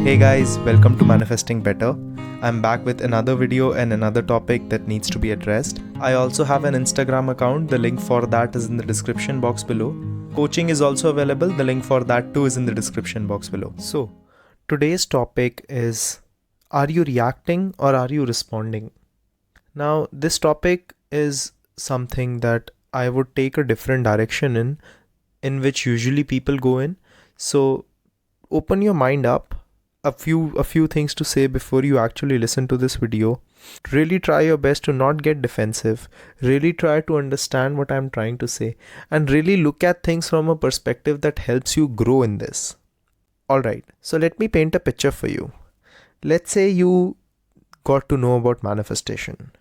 Hey guys, welcome to Manifesting Better. I'm back with another video and another topic that needs to be addressed. I also have an Instagram account, the link for that is in the description box below. Coaching is also available, the link for that too is in the description box below. So, today's topic is, are you reacting or are you responding? Now, this topic is something that I would take a different direction in which usually people go in. So, open your mind up. A few things to say before you actually listen to this video. Really try your best to not get defensive. Really try to understand what I'm trying to say and really look at things from a perspective that helps you grow in this. Alright, so let me paint a picture for you. Let's say you got to know about manifestation,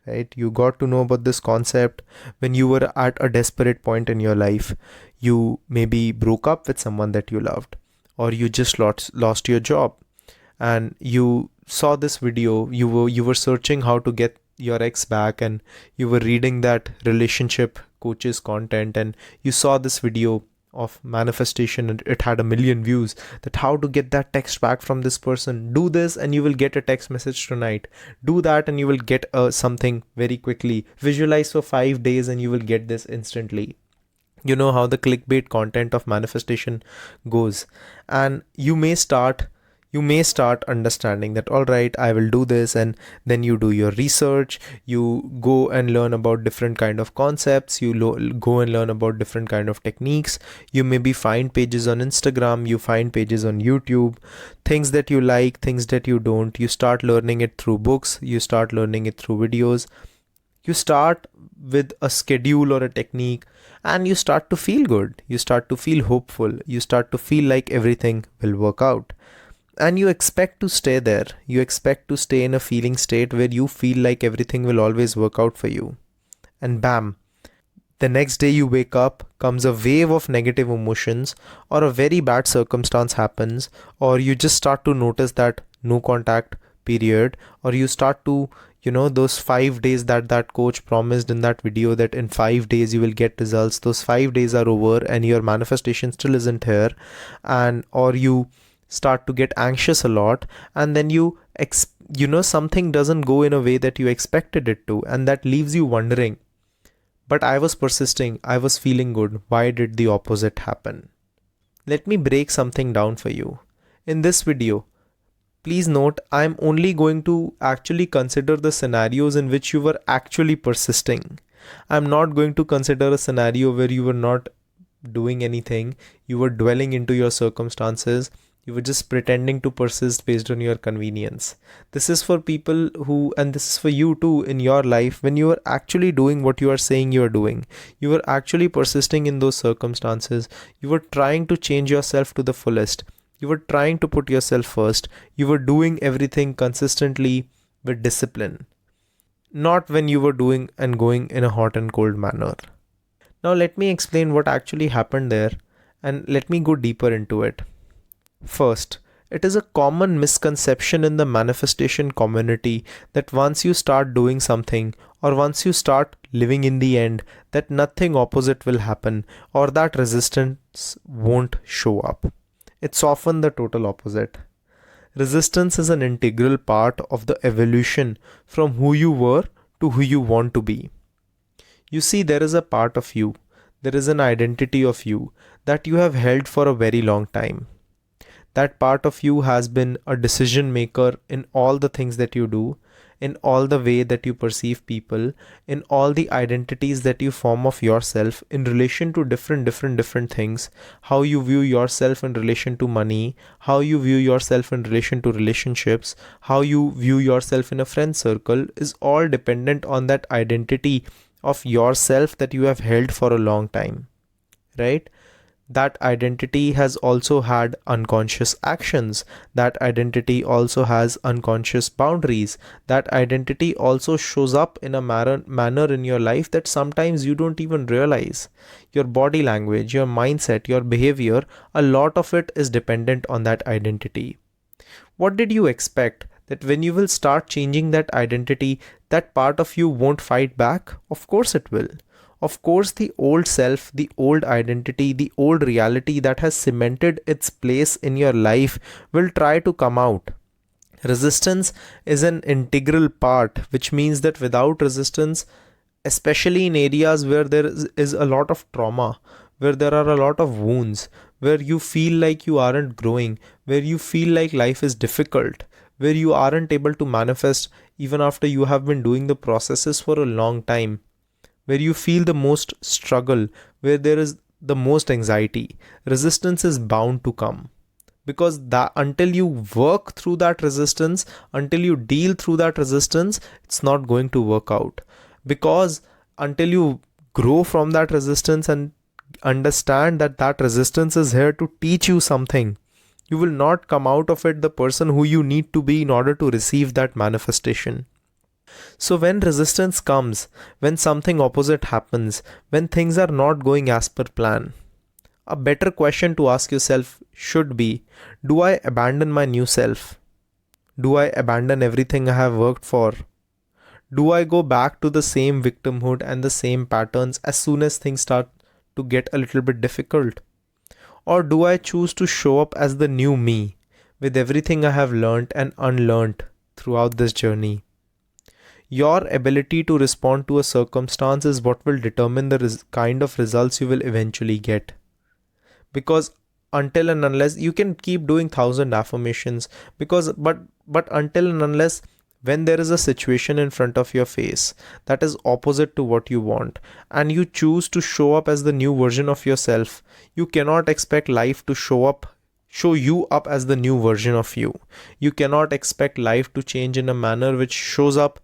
right? You got to know about this concept when you were at a desperate point in your life. You maybe broke up with someone that you loved, or you just lost your job, and you saw this video. You were searching how to get your ex back, and you were reading that relationship coach's content, and you saw this video of manifestation and it had 1 million views, that how to get that text back from this person. Do this and you will get a text message tonight. Do that and you will get something very quickly. Visualize for 5 days and you will get this instantly. You know how the clickbait content of manifestation goes, and you may start understanding that, all right, I will do this, and then you do your research. You go and learn about different kind of concepts. You go and learn about different kind of techniques. You maybe find pages on Instagram, you find pages on YouTube, things that you like, things that you don't. You start learning it through books, you start learning it through videos. You start with a schedule or a technique, and you start to feel good. You start to feel hopeful. You start to feel like everything will work out. And you expect to stay there. You expect to stay in a feeling state where you feel like everything will always work out for you. And bam, the next day you wake up, comes a wave of negative emotions, or a very bad circumstance happens, or you just start to notice that no contact period, or you start to, those 5 days that coach promised in that video, that in 5 days you will get results. Those 5 days are over and your manifestation still isn't here, or you start to get anxious a lot, and then something doesn't go in a way that you expected it to, and that leaves you wondering, but I was persisting, I was feeling good, why did the opposite happen? Let me break something down for you. In this video, please note, I'm only going to actually consider the scenarios in which you were actually persisting. I'm not going to consider a scenario where you were not doing anything, you were dwelling into your circumstances, you were just pretending to persist based on your convenience. This is for people who, and this is for you too in your life, when you are actually doing what you are saying you are doing. You are actually persisting in those circumstances. You were trying to change yourself to the fullest. You were trying to put yourself first. You were doing everything consistently with discipline. Not when you were doing and going in a hot and cold manner. Now let me explain what actually happened there, and let me go deeper into it. First, it is a common misconception in the manifestation community that once you start doing something, or once you start living in the end, that nothing opposite will happen, or that resistance won't show up. It's often the total opposite. Resistance is an integral part of the evolution from who you were to who you want to be. You see, there is a part of you, there is an identity of you that you have held for a very long time. That part of you has been a decision maker in all the things that you do, in all the way that you perceive people, in all the identities that you form of yourself in relation to different things, how you view yourself in relation to money, how you view yourself in relation to relationships, how you view yourself in a friend circle, is all dependent on that identity of yourself that you have held for a long time, right? That identity has also had unconscious actions. That identity also has unconscious boundaries. That identity also shows up in a manner in your life that sometimes you don't even realize. Your body language, your mindset, your behavior, a lot of it is dependent on that identity. What did you expect? That when you will start changing that identity, that part of you won't fight back? Of course it will. Of course, the old self, the old identity, the old reality that has cemented its place in your life will try to come out. Resistance is an integral part, which means that without resistance, especially in areas where there is a lot of trauma, where there are a lot of wounds, where you feel like you aren't growing, where you feel like life is difficult, where you aren't able to manifest even after you have been doing the processes for a long time, where you feel the most struggle, where there is the most anxiety, resistance is bound to come. Because that until you work through that resistance, until you deal through that resistance, it's not going to work out. Because until you grow from that resistance and understand that that resistance is here to teach you something, you will not come out of it the person who you need to be in order to receive that manifestation. So when resistance comes, when something opposite happens, when things are not going as per plan, a better question to ask yourself should be, do I abandon my new self? Do I abandon everything I have worked for? Do I go back to the same victimhood and the same patterns as soon as things start to get a little bit difficult? Or do I choose to show up as the new me with everything I have learnt and unlearnt throughout this journey? Your ability to respond to a circumstance is what will determine the kind of results you will eventually get. Because until and unless you can keep doing 1,000 affirmations, but until and unless when there is a situation in front of your face that is opposite to what you want, and you choose to show up as the new version of yourself, you cannot expect life to show you up as the new version of you. You cannot expect life to change in a manner which shows up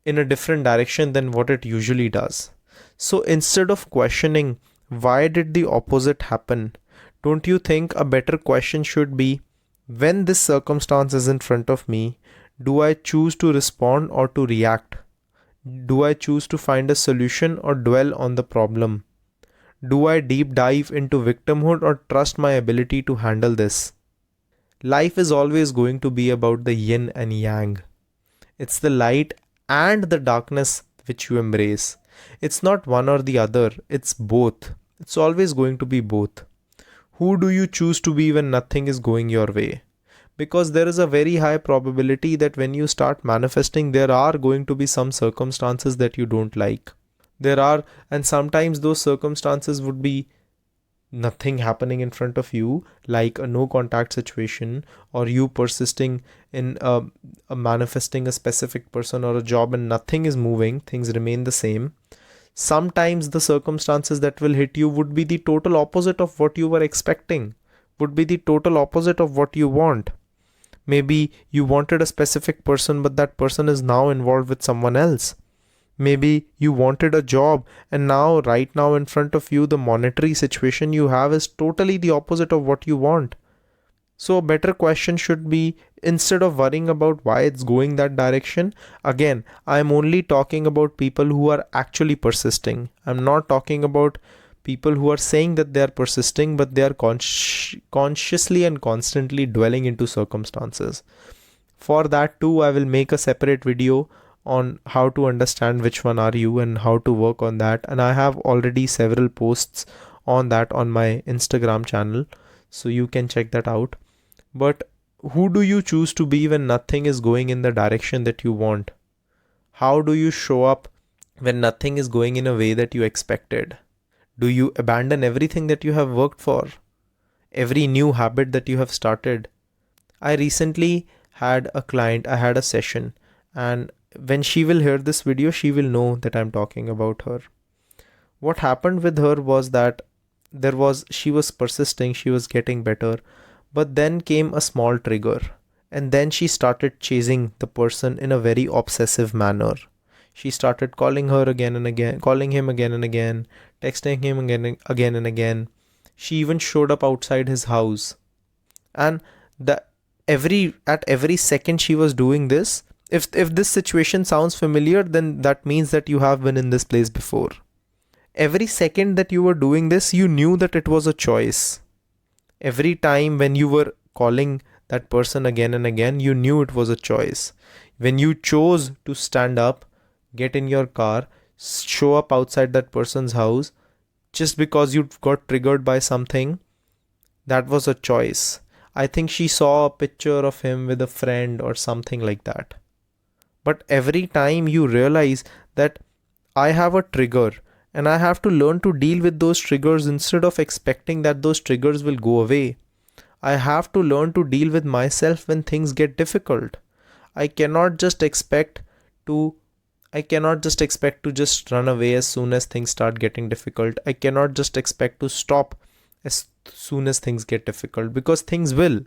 in a different direction than what it usually does. So instead of questioning why did the opposite happen, don't you think a better question should be, when this circumstance is in front of me, do I choose to respond or to react? Do I choose to find a solution or dwell on the problem? Do I deep dive into victimhood or trust my ability to handle this? Life is always going to be about the yin and yang. It's the light and the darkness which you embrace. It's not one or the other, it's both. It's always going to be both. Who do you choose to be when nothing is going your way? Because there is a very high probability that when you start manifesting, there are going to be some circumstances that you don't like. And sometimes those circumstances would be nothing happening in front of you, like a no contact situation, or you persisting in manifesting a specific person or a job and nothing is moving, things remain the same. Sometimes the circumstances that will hit you would be the total opposite of what you were expecting, would be the total opposite of what you want. Maybe you wanted a specific person, but that person is now involved with someone else. Maybe you wanted a job and now, right now in front of you, the monetary situation you have is totally the opposite of what you want. So a better question should be, instead of worrying about why it's going that direction, again, I'm only talking about people who are actually persisting. I'm not talking about people who are saying that they are persisting, but they are consciously and constantly dwelling into circumstances. For that too, I will make a separate video on how to understand which one are you and how to work on that. And I have already several posts on that on my Instagram channel, so you can check that out. But who do you choose to be when nothing is going in the direction that you want? How do you show up when nothing is going in a way that you expected? Do you abandon everything that you have worked for? Every new habit that you have started? I recently had a client, I had a session, and when she will hear this video, she will know that I'm talking about her. What happened with her was that she was persisting, she was getting better, but then came a small trigger, and then she started chasing the person in a very obsessive manner. She started calling her again and again, calling him again and again, texting him again and again. She even showed up outside his house. And at every second she was doing this, if this situation sounds familiar, then that means that you have been in this place before. Every second that you were doing this, you knew that it was a choice. Every time when you were calling that person again and again, you knew it was a choice. When you chose to stand up, get in your car, show up outside that person's house just because you got triggered by something. That was a choice. I think she saw a picture of him with a friend or something like that. But every time you realize that I have a trigger and I have to learn to deal with those triggers instead of expecting that those triggers will go away. I have to learn to deal with myself when things get difficult. I cannot just expect to just run away as soon as things start getting difficult. I cannot just expect to stop as soon as things get difficult, because things will.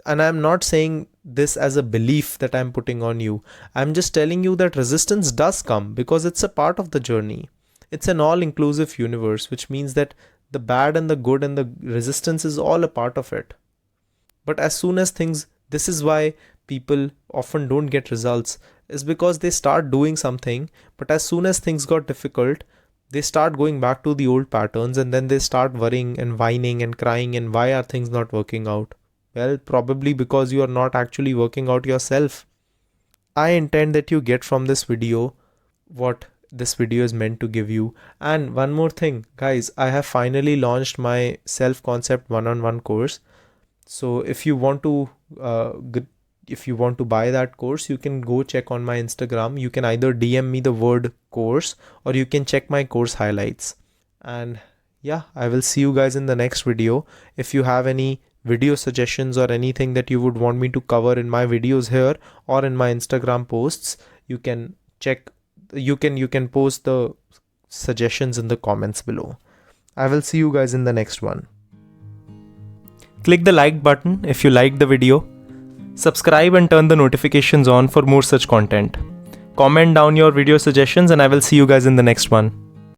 And I'm not saying this as a belief that I'm putting on you. I'm just telling you that resistance does come because it's a part of the journey. It's an all-inclusive universe, which means that the bad and the good and the resistance is all a part of it. But as soon as this is why people often don't get results, is because they start doing something, but as soon as things got difficult, they start going back to the old patterns, and then they start worrying and whining and crying, and why are things not working out? Well, probably because you are not actually working out yourself. I intend that you get from this video what this video is meant to give you. And one more thing, guys, I have finally launched my self-concept one-on-one course. So if you want to buy that course, you can go check on my Instagram. You can either DM me the word course, or you can check my course highlights. And yeah, I will see you guys in the next video. If you have any video suggestions or anything that you would want me to cover in my videos here or in my Instagram posts, you can post the suggestions in the comments below. I will see you guys in the next one. Click the like button if you liked the video. Subscribe and turn the notifications on for more such content. Comment down your video suggestions, and I will see you guys in the next one.